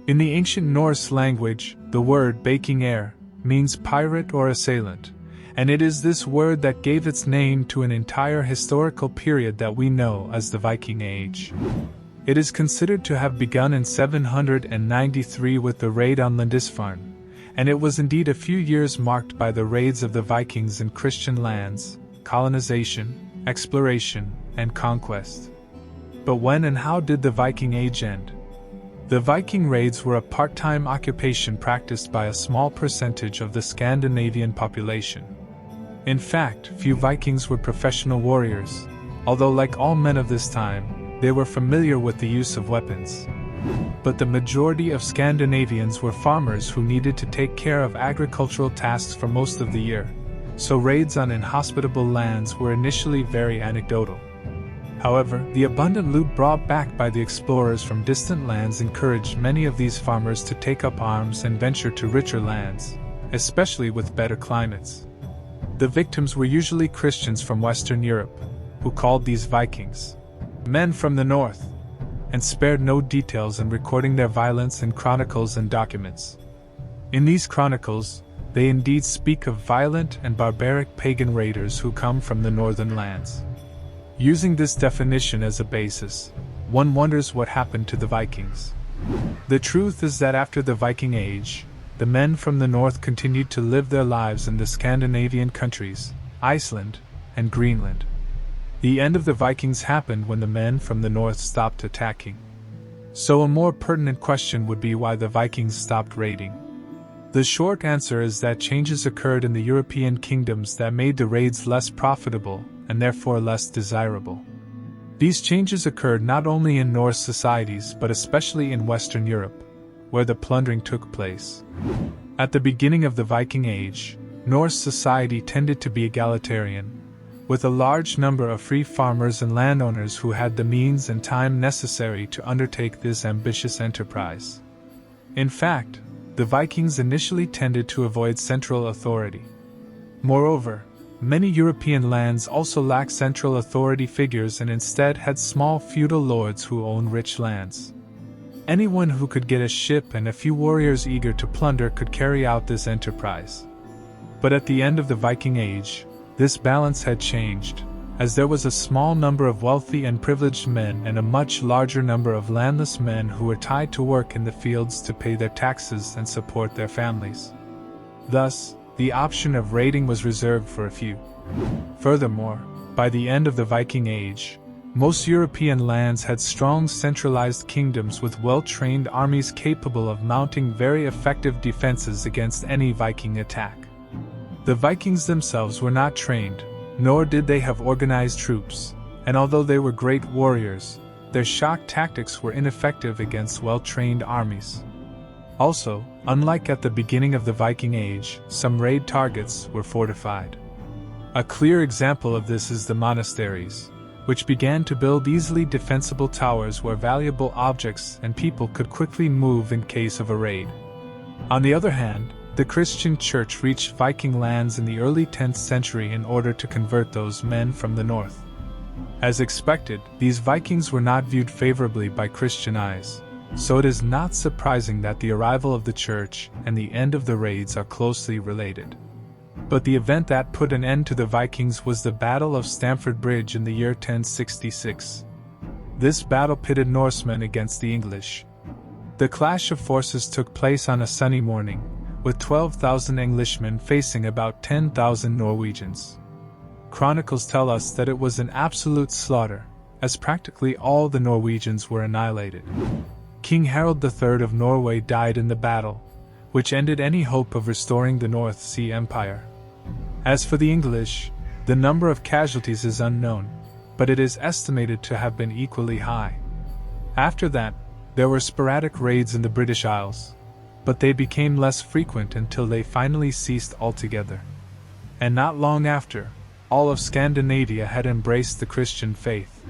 In the ancient Norse language, the word Viking air means pirate or assailant, and it is this word that gave its name to an entire historical period that we know as the Viking Age. It is considered to have begun in 793 with the raid on Lindisfarne, and it was indeed a few years marked by the raids of the Vikings in Christian lands, colonization, exploration, and conquest. But when and how did the Viking Age end? The Viking raids were a part-time occupation practiced by a small percentage of the Scandinavian population. In fact, few Vikings were professional warriors, although like all men of this time, they were familiar with the use of weapons. But the majority of Scandinavians were farmers who needed to take care of agricultural tasks for most of the year, so raids on inhospitable lands were initially very anecdotal. However, the abundant loot brought back by the explorers from distant lands encouraged many of these farmers to take up arms and venture to richer lands, especially with better climates. The victims were usually Christians from Western Europe, who called these Vikings men from the north, and spared no details in recording their violence in chronicles and documents. In these chronicles, they indeed speak of violent and barbaric pagan raiders who come from the northern lands. Using this definition as a basis, one wonders what happened to the Vikings. The truth is that after the Viking Age, the men from the north continued to live their lives in the Scandinavian countries, Iceland, and Greenland. The end of the Vikings happened when the men from the north stopped attacking. So a more pertinent question would be why the Vikings stopped raiding. The short answer is that changes occurred in the European kingdoms that made the raids less profitable and therefore less desirable. These changes occurred not only in Norse societies but especially in Western Europe, where the plundering took place. At the beginning of the Viking Age, Norse society tended to be egalitarian, with a large number of free farmers and landowners who had the means and time necessary to undertake this ambitious enterprise. In fact, the Vikings initially tended to avoid central authority. Moreover, many European lands also lacked central authority figures and instead had small feudal lords who owned rich lands. Anyone who could get a ship and a few warriors eager to plunder could carry out this enterprise. But at the end of the Viking Age, this balance had changed, as there was a small number of wealthy and privileged men and a much larger number of landless men who were tied to work in the fields to pay their taxes and support their families. Thus, the option of raiding was reserved for a few. Furthermore, by the end of the Viking Age, most European lands had strong centralized kingdoms with well-trained armies capable of mounting very effective defenses against any Viking attack. The Vikings themselves were not trained, nor did they have organized troops, and although they were great warriors, their shock tactics were ineffective against well-trained armies. Also, unlike at the beginning of the Viking Age, some raid targets were fortified. A clear example of this is the monasteries, which began to build easily defensible towers where valuable objects and people could quickly move in case of a raid. On the other hand, the Christian Church reached Viking lands in the early 10th century in order to convert those men from the north. As expected, these Vikings were not viewed favorably by Christian eyes, so it is not surprising that the arrival of the Church and the end of the raids are closely related. But the event that put an end to the Vikings was the Battle of Stamford Bridge in the year 1066. This battle pitted Norsemen against the English. The clash of forces took place on a sunny morning, with 12,000 Englishmen facing about 10,000 Norwegians. Chronicles tell us that it was an absolute slaughter, as practically all the Norwegians were annihilated. King Harald III of Norway died in the battle, which ended any hope of restoring the North Sea Empire. As for the English, the number of casualties is unknown, but it is estimated to have been equally high. After that, there were sporadic raids in the British Isles, but they became less frequent until they finally ceased altogether. And not long after, all of Scandinavia had embraced the Christian faith.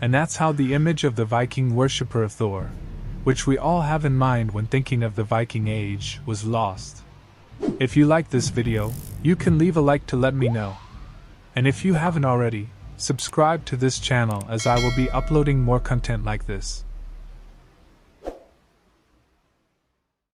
And that's how the image of the Viking worshipper of Thor, which we all have in mind when thinking of the Viking Age, was lost. If you like this video, you can leave a like to let me know. And if you haven't already, subscribe to this channel as I will be uploading more content like this.